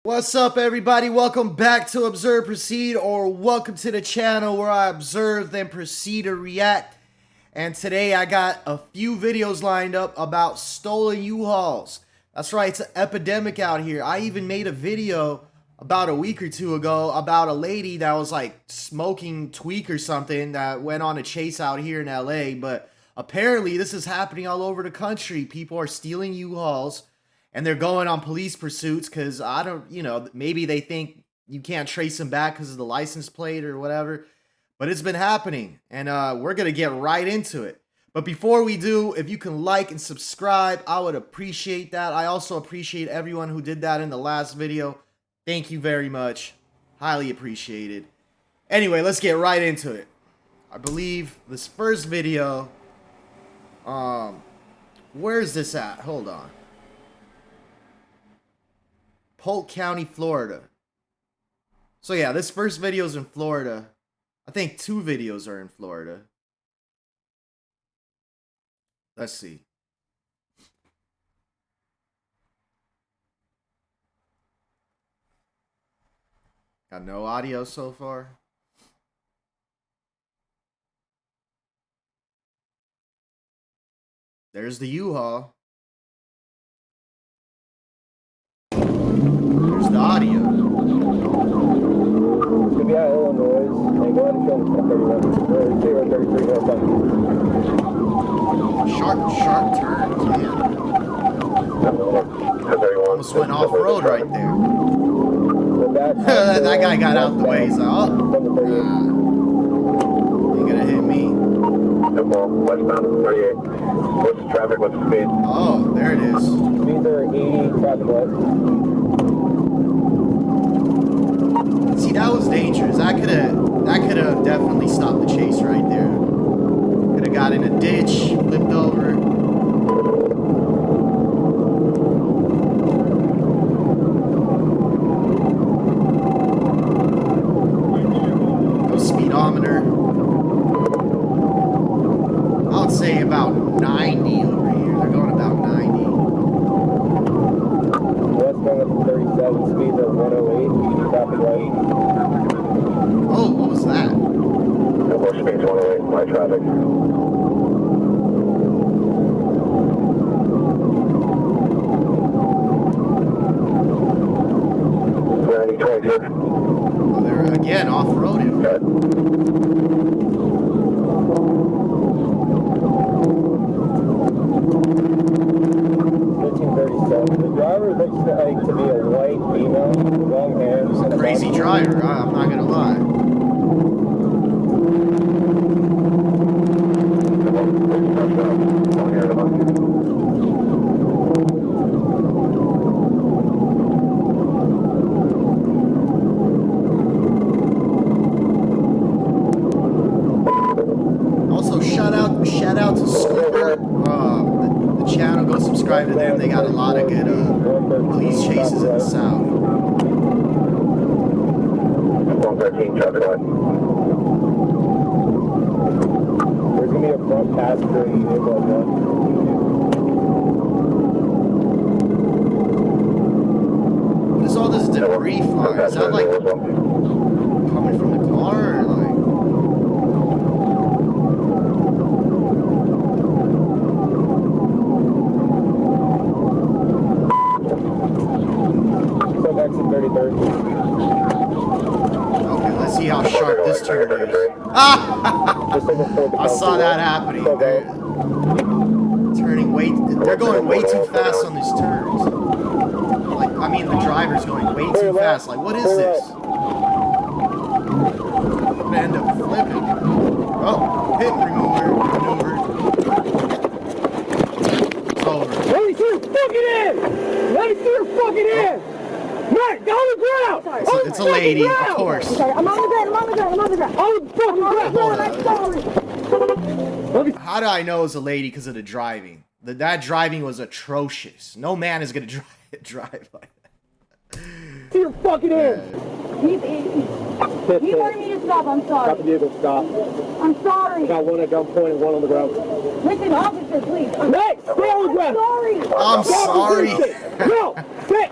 What's up, everybody? Welcome back to Observe Proceed, or welcome to the channel where I observe then proceed to react. And today I got a few videos lined up about stolen U-Hauls. That's right, it's an epidemic out here. I even made a video about a week or two ago about a lady that was like smoking tweak or something that went on a chase out here in LA. But apparently this is happening all over the country. People are stealing U-Hauls. And they're going on police pursuits because I don't, maybe they think you can't trace them back because of the license plate or whatever. But it's been happening, and we're going to get right into it. But before we do, if you can like and subscribe, I would appreciate that. I also appreciate everyone who did that in the last video. Thank you very much. Highly appreciated. Anyway, let's get right into it. I believe this first video, where's this at? Hold on. Polk County, Florida. So yeah, this first video is in Florida. I think two videos are in Florida. Let's see. Got no audio so far. There's the U-Haul. There's the audio. To be out of Illinois, and go ahead and show them 31 or 033 northbound. Sharp turns, man. Almost went off-road right there. That guy got out the way. He's like, oh, you're gonna hit me. Westbound 38. What's the traffic? What's the speed? Oh, there it is. Speeds are 80, traffic light. See, that was dangerous. That could have definitely stopped the chase right there. Could have got in a ditch, flipped over. No speedometer. I would say about 90 over here. They're going about 90. Westbound 37, speeds are 108, traffic light. Oh, what was that? More speeds 108, light traffic. Oh, they're again off-roading. 1537. The driver looks like to be a white female, long hair. Crazy driver, I'm not gonna lie. Also, shout out to Scooper. The channel, go subscribe to them. They got a lot of good police chases in the South. 113 traffic light. There's gonna be a front passenger unit like that. What is all this debris flying? Is that like coming from the car or like? Exit 33rd. Okay, let's see how sharp this turn is. I saw that happening. They're going way too fast on these turns. Like, I mean, the driver's going way too fast. Like, what is this? I'm gonna end up flipping. Oh, hit maneuver. It's over. Let me see your fucking ass! Let me see your fucking ass! Right, down the ground! It's a lady, of course. Okay, I'm on the ground. On the fucking ground! How do I know it's a lady because of the driving? That driving was atrocious. No man is gonna drive like that. See your fucking ass! He wanted me to stop, I'm sorry. Stop the vehicle, stop. I'm sorry. Got one at gunpoint and one on the ground. Listen, officer, please. Hey, stay on the ground! I'm I'm sorry. sorry. No, sit!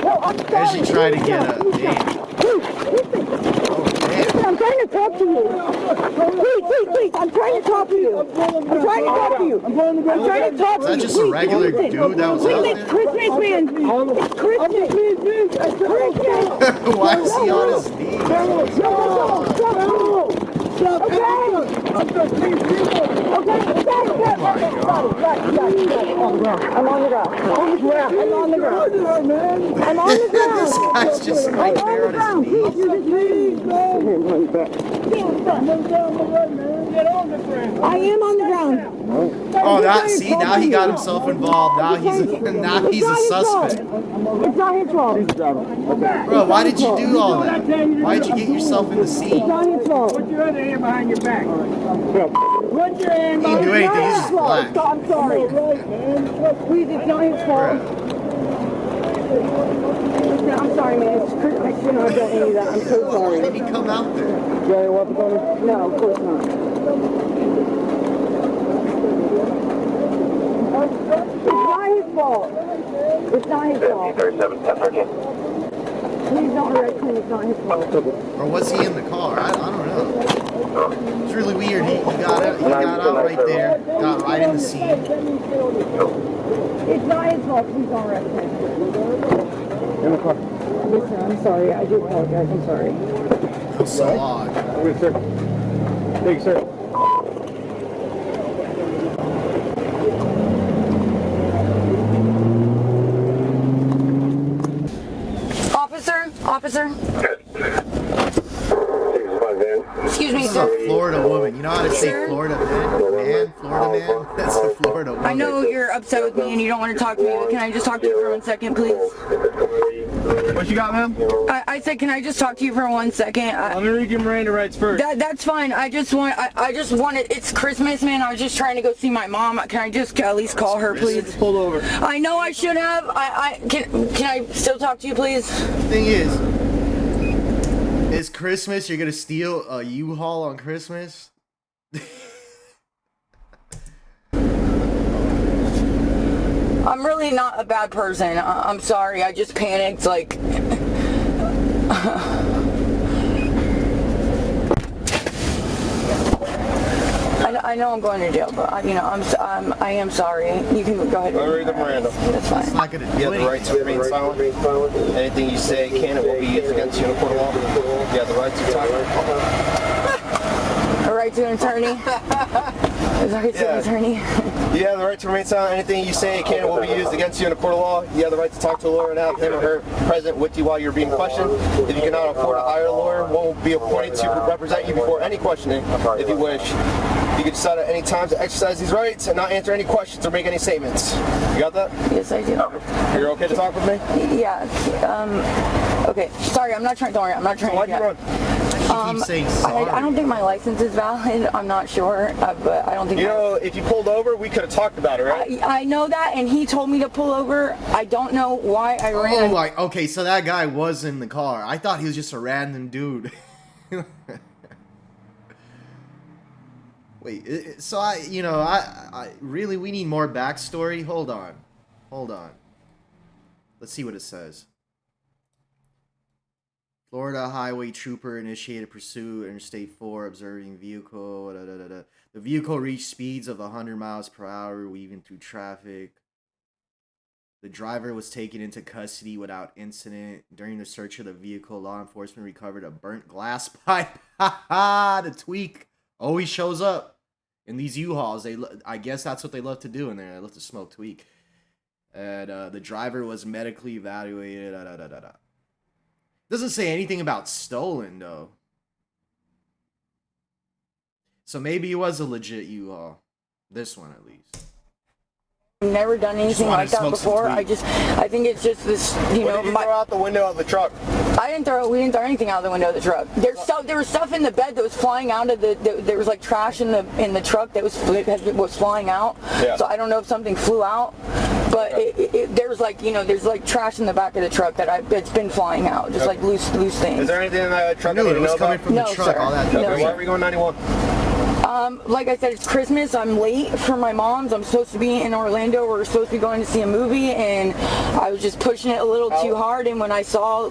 No, I'm sorry. As you try to get a damn. I'm trying to talk to you. Please. I'm trying to talk to you. I'm trying to talk to you. I'm trying to talk to you. Is that just a regular dude that was out It's there? Christmas, man. It's Christmas. It's Christmas. Why is he on his knees? I'm on the ground. This guy's just right there on his knees. I am on the ground. Oh, now he got himself involved. Now he's a suspect. It's not his fault. Bro, why did you do all that? Why did you get yourself in the It's scene? not his fault. Put your other hand behind your back. Put your hand He didn't do anything, he's just black. I'm sorry. Please, it's not his fault. I'm sorry, man. It's Chris. I shouldn't have done any of that. I'm so Why sorry. did he come out there? No, of course not. It's not his fault. It's not his fault. 37, Please don't arrest him. It's not his fault. Or was he in the car? I don't know. It's really weird. He got out right there, got right in the scene. It's not his fault. Please don't arrest him. In the car. Listen, I'm sorry. I do apologize. I'm sorry. Feels so odd. Wait, sir. Thank you, sir. Officer. Excuse me, This is sir. a Florida woman. You know how to say Florida man? Florida man? That's a Florida woman. I know you're upset with me and you don't want to talk to me, but can I just talk to you for 1 second, please? What you got, ma'am? I said, can I just talk to you for 1 second? Let me read your Miranda rights first. That's fine. I just wanted, it's Christmas, man. I was just trying to go see my mom. Can I just at least call her, please? Pulled over. I know I should have. Can I still talk to you, please? Thing is, it's Christmas. You're gonna steal a U-Haul on Christmas? I'm really not a bad person. I'm sorry. I just panicked, like... I know I'm going to jail, but I am sorry. You can go ahead. Let me read the Miranda. That's fine. It's not gonna do You have the right to remain silent. Anything you say can and will be used against you in a court of law. You have the right to talk. A right to an attorney? Is that right to an attorney? You have the right to remain silent. Anything you say can and will be used against you in a court of law. You have the right to talk to a lawyer and have him or her present with you while you're being questioned. If you cannot afford to hire a lawyer, one will be appointed to represent you before any questioning, if you wish. You can decide at any time to exercise these rights and not answer any questions or make any statements. You got that? Yes, I do. You're okay to talk with me? Yeah. Okay. Sorry, I'm not trying. Don't worry. I'm not trying. Why'd you run? Keep saying sorry. I don't think my license is valid. I'm not sure, but I don't think. You know, if you pulled over, we could have talked about it, right? I know that, and he told me to pull over. I don't know why I ran. Oh my, okay, so that guy was in the car. I thought he was just a random dude. Wait, so I really, we need more backstory? Hold on. Let's see what it says. Florida highway trooper initiated pursuit, Interstate 4, observing vehicle. The vehicle reached speeds of 100 miles per hour, weaving through traffic. The driver was taken into custody without incident. During the search of the vehicle, law enforcement recovered a burnt glass pipe. The tweak always shows up in these U-Hauls. I guess that's what they love to do in there. They love to smoke tweak. And the driver was medically evaluated. Doesn't say anything about stolen, though. So maybe it was a legit U-Haul. This one, at least. I've never done anything like that before. I think it's just this, you know. What did you throw out the window of the truck? We didn't throw anything out of the window of the truck. There was stuff in the bed that was flying out of there was like trash in the truck that was flying out. Yeah. So I don't know if something flew out, but there's like, you know, there's like trash in the back of the truck it's been flying out, just like loose things. Is there anything in that truck No, that it you was know coming about? from the No, truck. sir. All that. No, Okay, why are we going 91? Like I said, it's Christmas. I'm late for my mom's. I'm supposed to be in Orlando. We're supposed to be going to see a movie, and I was just pushing it a little too hard. And when I saw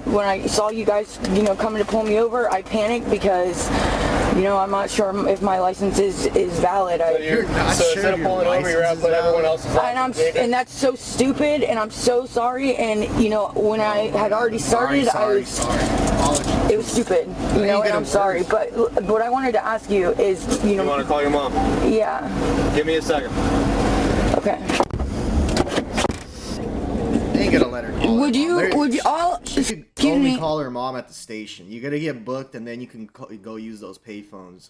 you guys, coming to pull me over, I panicked because, I'm not sure if my license is valid. You're not so sure instead of your pulling over, you're out license is putting everyone valid? else's And that's so stupid, and I'm so sorry. And when I had already started, Sorry. it was stupid, and I'm sorry. But what I wanted to ask you is, You want to call your mom? yeah. Give me a second. Okay. They ain't gonna let her call Would her you? mom. Would you all? She could Excuse only me. call her mom at the station. You gotta get booked, and then you can go use those payphones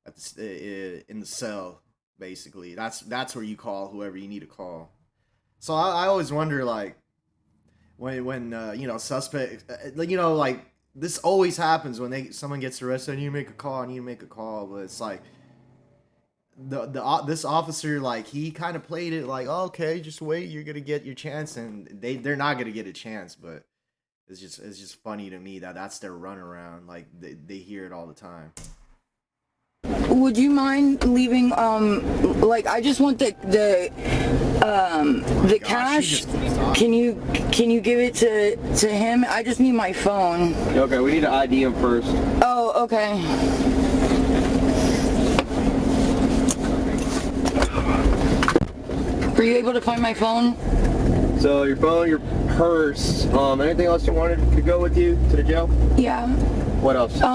at in the cell. Basically, that's where you call whoever you need to call. So I always wonder, like, when suspect, like, this always happens when someone gets arrested. I need to make a call. But it's like this officer, like, he kind of played it like, oh, okay, just wait, you're gonna get your chance, and they're not gonna get a chance. But it's just funny to me that that's their runaround. Like, they hear it all the time. Would you mind leaving? I just want the gosh, cash. she just keeps talking. Can you give it to him? I just need my phone. Okay, we need to ID him first. Oh, okay. Were you able to find my phone? So your phone, your purse, anything else you wanted to go with you to the jail? Yeah. What else? Is there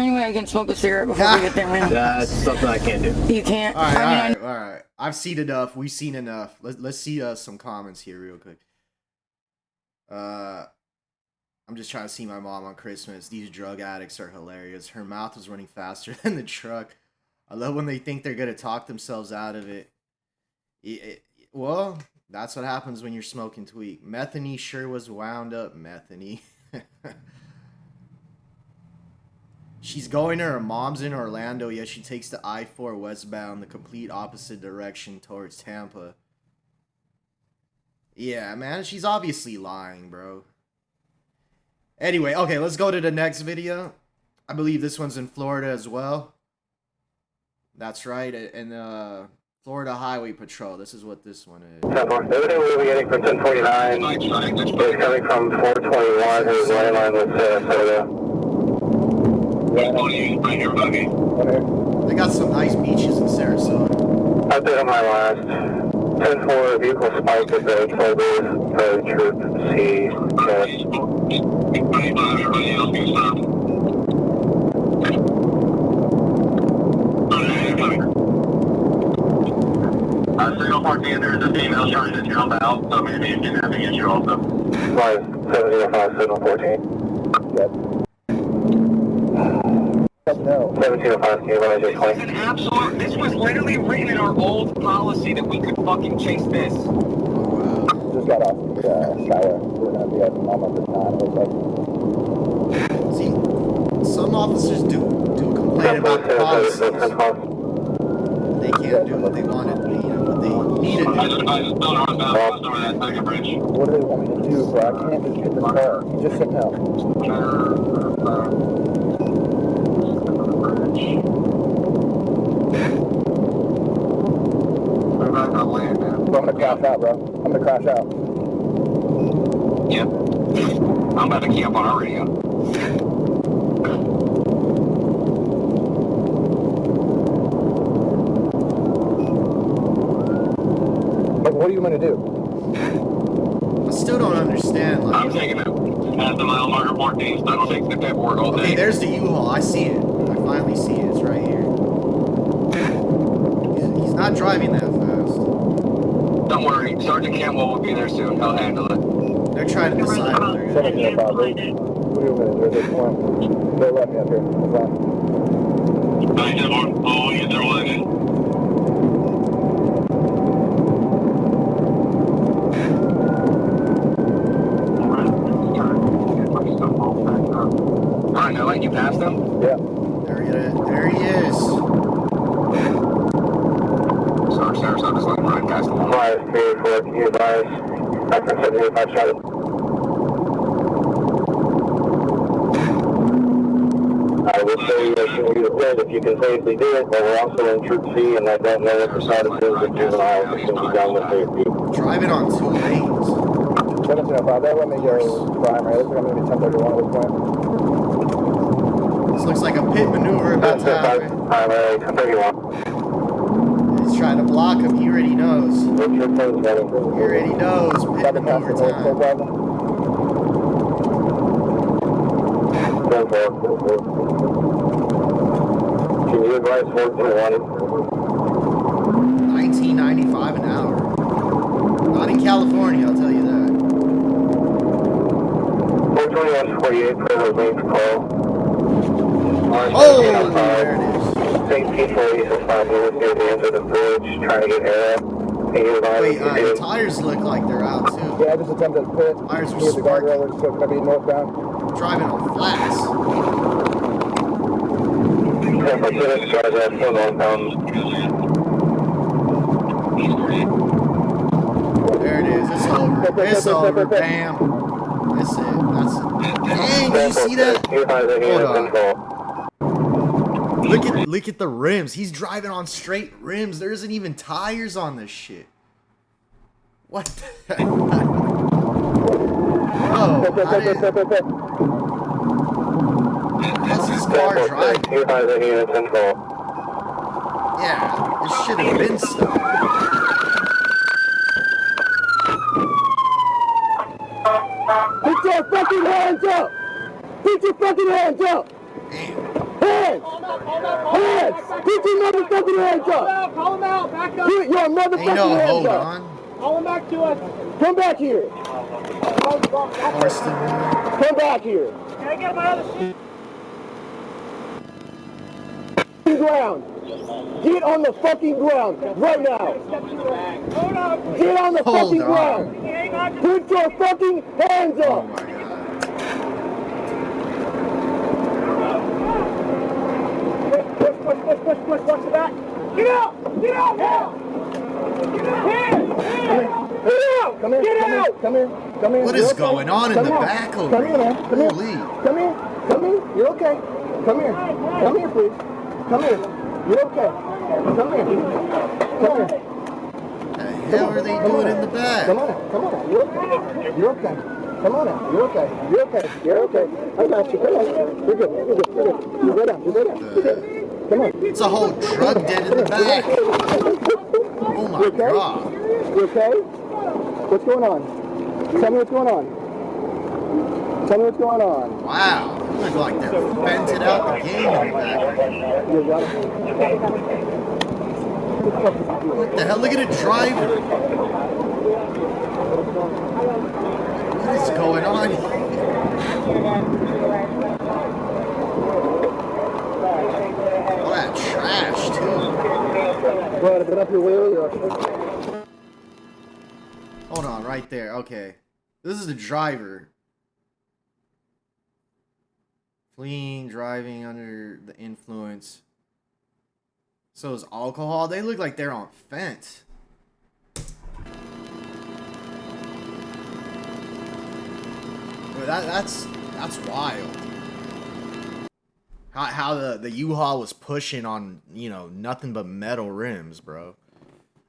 any way I can smoke a cigarette before we get there, man? That's something I can't do. You can't. All right. I've seen enough. We've seen enough. Let's see some comments here real quick. I'm just trying to see my mom on Christmas. These drug addicts are hilarious. Her mouth was running faster than the truck. I love when they think they're gonna talk themselves out of it. Well, that's what happens when you're smoking tweak. Methany sure was wound up. Methany. She's going to her mom's in Orlando, yet she takes the I-4 westbound, the complete opposite direction towards Tampa. Yeah, man, she's obviously lying, bro. Anyway, okay, let's go to the next video. I believe this one's in Florida as well. That's right, and Florida Highway Patrol. This is what this one is. Everything we'll be getting from 1049 is coming from 421, whose landline was Sarasota. They got some nice beaches in Sarasota. Update on my last 10-4 vehicle spike at the 12 days for Troop C. Signal Park, there's a female trying to jump out, so maybe you can have to get you also. Line 705, signal 14. Yep. 1705, can you run your claim? This is an absolute, this was literally written in our old policy that we could fucking chase this. Just got off the Skyway. We're going to be at almost at 9. See, some officers do complain about the policies. They can't do what they want to do, what they need to do. I just don't know about that second bridge. What do they want me to do, bro? I can't just get the car. Just sit down. What about that land, man? Bro, I'm going to crash out, bro. I'm going to crash out. Yep. I'm about to key up on our radio. What do you want to do? I still don't understand. Like, I'm taking it. At the mile marker 14, so it'll take the paperwork all day. okay, there's the U-Haul. I see it. I finally see it. It's right here. He's not driving that fast. Don't worry, Sergeant Campbell will be there soon. He'll handle it. They're trying to decide what they're going to do. 1705, what do you want to do? There's one. They left me up here. What's that? 9-10-4. Oh, you throw it in. Alright, now like you passed them? Yeah. There he is. Sorry, Sarasota's like right past the wall. 534, can you advise? Back from 785 Charlotte. I will say you can use it if you can safely do it, but we're also in Troop C, and I don't know what the status is of juveniles that can be done with safety. Driving on 2 lanes. 1705, that let me go primary. Looks like I'm going to be 1031 at this point. This looks like a pit maneuver about to happen. Primary, 1031. He's trying to block him. He already knows. What's your code, buddy? He already knows. Pit maneuver time. 10-4. Can you advise 421? 1995 an hour. Not in California, I'll tell you that. 421-48 for those lanes call. Oh, there it is. St. Pete Police is 5 minutes near the end of the bridge, trying to get air up. Can you advise Wait, what you the do? tires look like they're out too. Yeah, I just attempted to pit. Tires are Here's the sparking. guardrail, which is going to be northbound. Driving on flats. Tampa City, drive that still northbound. There it is. It's over. It's over. Bam. That's it. That's it. Dang, did you see that? Look at the rims. He's driving on straight rims. There isn't even tires on this shit. What the heck? Oh, how's this car driving? Yeah, this should have been stopped. Put your fucking hands up! Put your fucking hands up! Damn. Hands! Hands! Put your motherfucking hands up! Call him out, back up. Put your motherfucking Ain't no hands hold up! on. Call him back to us. Come back here! Forced him. Come back here! Can I get my other seat? Ground! Get on the fucking ground right now! Hold on. Get on the Hold fucking on. ground! Hang on. Put your fucking hands Oh up! my god. Push the back. Get out! Get out now! Get out! Hands! Get out! Come here! Get come out! Here, come here! Come here! What You're is okay. going on in Come the here. back over Come here, man! Come here! Holy. Come here! Come here! You're okay! Come here! Come here, please! Come here! You're okay! Come here! Come here! What the hell are they doing in the back? Come on out! Come on out! You're okay! You're okay! Come on out! You're okay! You're okay! You're okay! I got you! Come on! You're good! You're good! You're good! You go down! You go down! You're good! Come on! It's a whole drug den in the back. Oh my You okay? god. You okay? What's going on? Tell me what's going on. Tell me what's going on. Wow. They look like they're vented out the game in the back. You got it? What the hell? Look at the driver. What is going on here? All that trash, too. Well, I've been up here way earlier. Hold on, right there. Okay. This is the driver. Fleeing, driving under the influence. So is alcohol. They look like they're on fence. Well, that's wild. How the U-Haul was pushing on, you know, nothing but metal rims, bro.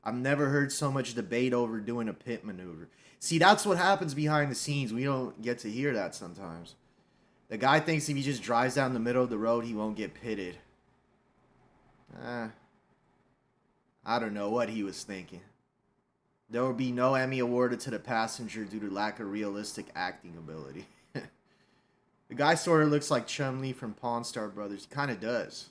I've never heard so much debate over doing a pit maneuver. See, that's what happens behind the scenes. We don't get to hear that sometimes. The guy thinks if he just drives down the middle of the road, he won't get pitted. I don't know what he was thinking. There will be no Emmy awarded to the passenger due to lack of realistic acting ability. The guy sort of looks like Chun-Li from Pawn Star Brothers. He kind of does.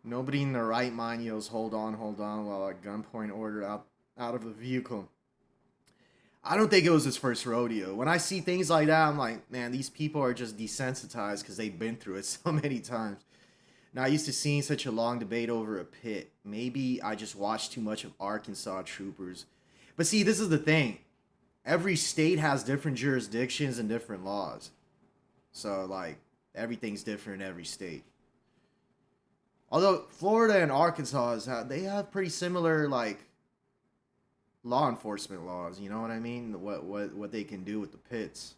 Nobody in their right mind yells, hold on, while a gunpoint order out of the vehicle. I don't think it was his first rodeo. When I see things like that, I'm like, man, these people are just desensitized because they've been through it so many times. Now, I used to seeing such a long debate over a pit. Maybe I just watched too much of Arkansas Troopers. But see, this is the thing. Every state has different jurisdictions and different laws. So, like, everything's different in every state. Although Florida and Arkansas, they have pretty similar, like, law enforcement laws. You know what I mean? What they can do with the pits.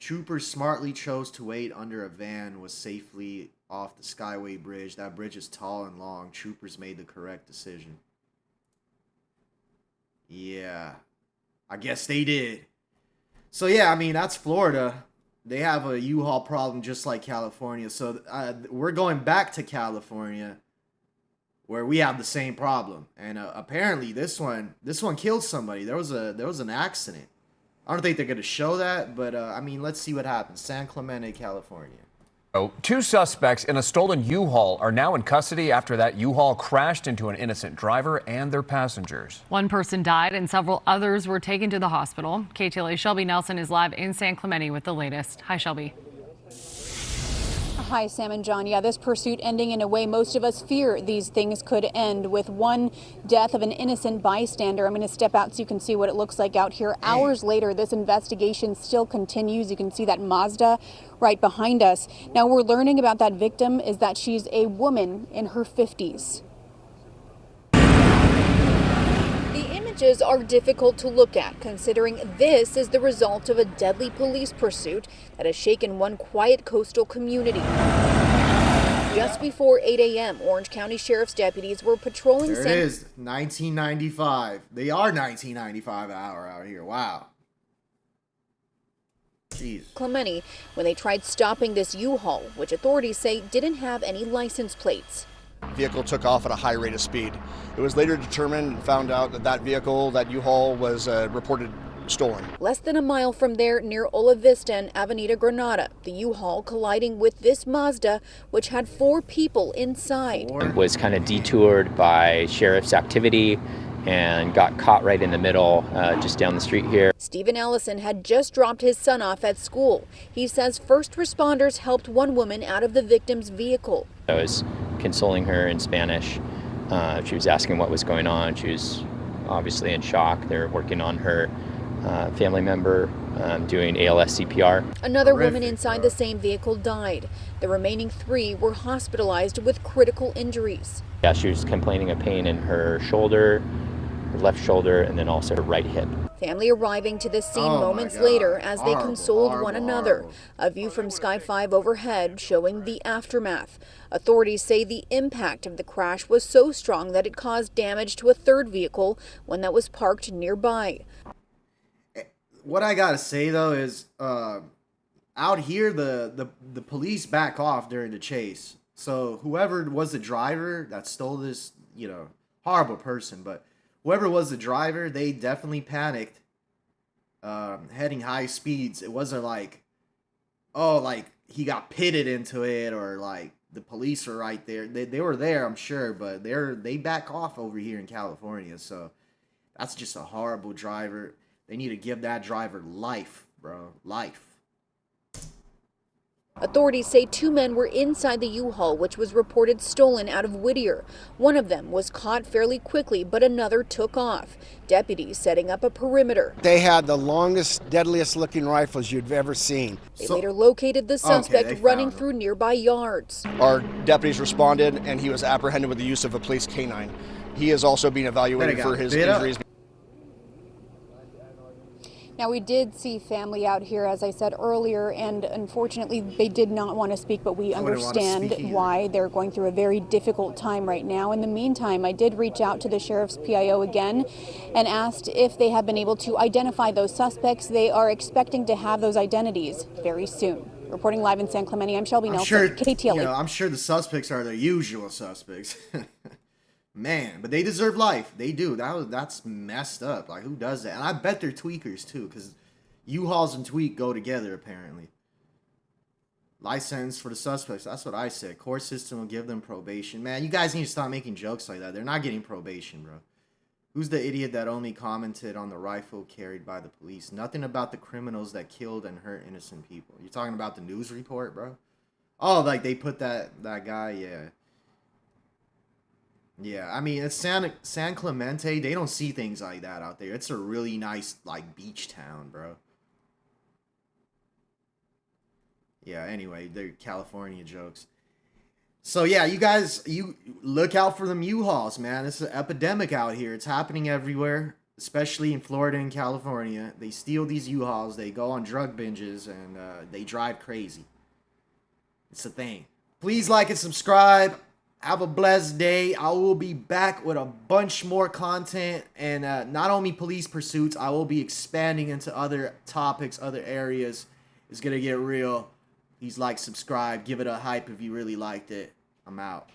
Troopers smartly chose to wait under a van was safely off the Skyway Bridge. That bridge is tall and long. Troopers made the correct decision. Yeah. I guess they did. So yeah, I mean, that's Florida. They have a U-Haul problem just like California. So we're going back to California where we have the same problem. And apparently this one killed somebody. There was an accident. I don't think they're going to show that, but I mean, let's see what happens. San Clemente, California. Two suspects in a stolen U-Haul are now in custody after that U-Haul crashed into an innocent driver and their passengers. One person died and several others were taken to the hospital. KTLA's Shelby Nelson is live in San Clemente with the latest. Hi, Shelby. Hi, Sam and John. Yeah, this pursuit ending in a way most of us fear these things could end, with one death of an innocent bystander. I'm going to step out so you can see what it looks like out here. Hours later, this investigation still continues. You can see that Mazda right behind us. Now, we're learning about that victim is that she's a woman in her 50s. Images are difficult to look at, considering this is the result of a deadly police pursuit that has shaken one quiet coastal community. Just before 8 a.m., Orange County Sheriff's deputies were patrolling. There it is, 1995. They are 1995 an hour out here. Wow. Jeez. Clemente, when they tried stopping this U-Haul, which authorities say didn't have any license plates. Vehicle took off at a high rate of speed. It was later determined and found out that that vehicle, that U-Haul, was reported stolen. Less than a mile from there, near Ola Vista and Avenida Granada, the U-Haul colliding with this Mazda, which had 4 people inside. It was kind of detoured by sheriff's activity and got caught right in the middle, just down the street here. Stephen Ellison had just dropped his son off at school. He says first responders helped one woman out of the victim's vehicle. I was consoling her in Spanish. She was asking what was going on. She was obviously in shock. They're working on her family member, doing ALS CPR. Another woman inside the same vehicle died. The remaining 3 were hospitalized with critical injuries. Yeah, she was complaining of pain in her shoulder, her left shoulder, and then also her right hip. Family arriving to the scene moments later as they consoled one another. A view from Sky 5 overhead showing the aftermath. Authorities say the impact of the crash was so strong that it caused damage to a third vehicle, one that was parked nearby. What I gotta say though is, out here the police back off during the chase. So whoever was the driver that stole this, you know, horrible person, but whoever was the driver, they definitely panicked, heading high speeds. It wasn't like, oh, like he got pitted into it, or like the police were right there. They were there, I'm sure, but they back off over here in California. So that's just a horrible driver. They need to give that driver life, bro. Life. Authorities say 2 men were inside the U-Haul, which was reported stolen out of Whittier. One of them was caught fairly quickly, but another took off. Deputies setting up a perimeter. They had the longest, deadliest looking rifles you'd ever seen. They later located the suspect running through nearby yards. Our deputies responded and he was apprehended with the use of a police canine. He is also being evaluated for his injuries. Now, we did see family out here, as I said earlier, and unfortunately they did not want to speak, but we understand why. They're going through a very difficult time right now. In the meantime, I did reach out to the sheriff's PIO again and asked if they have been able to identify those suspects. They are expecting to have those identities very soon. Reporting live in San Clemente, I'm Shelby Nelson, KTLA. You know, I'm sure the suspects are the usual suspects. Man, but they deserve life. They do. That's messed up. Like, who does that? And I bet they're tweakers, too, because U-Hauls and tweak go together, apparently. Life sentence for the suspects. That's what I said. Court system will give them probation. Man, you guys need to stop making jokes like that. They're not getting probation, bro. Who's the idiot that only commented on the rifle carried by the police? Nothing about the criminals that killed and hurt innocent people. You're talking about the news report, bro? Oh, like they put that guy, yeah. Yeah, I mean, it's San Clemente. They don't see things like that out there. It's a really nice, like, beach town, bro. Yeah, anyway, they're California jokes. So, yeah, you guys, you look out for them U-Hauls, man. It's an epidemic out here. It's happening everywhere. especially in Florida and California. They steal these U-Hauls, they go on drug binges, and they drive crazy. It's a thing. Please like and subscribe. Have a blessed day. I will be back with a bunch more content, and not only police pursuits, I will be expanding into other topics, other areas. It's going to get real. Please like, subscribe, give it a hype if you really liked it. I'm out.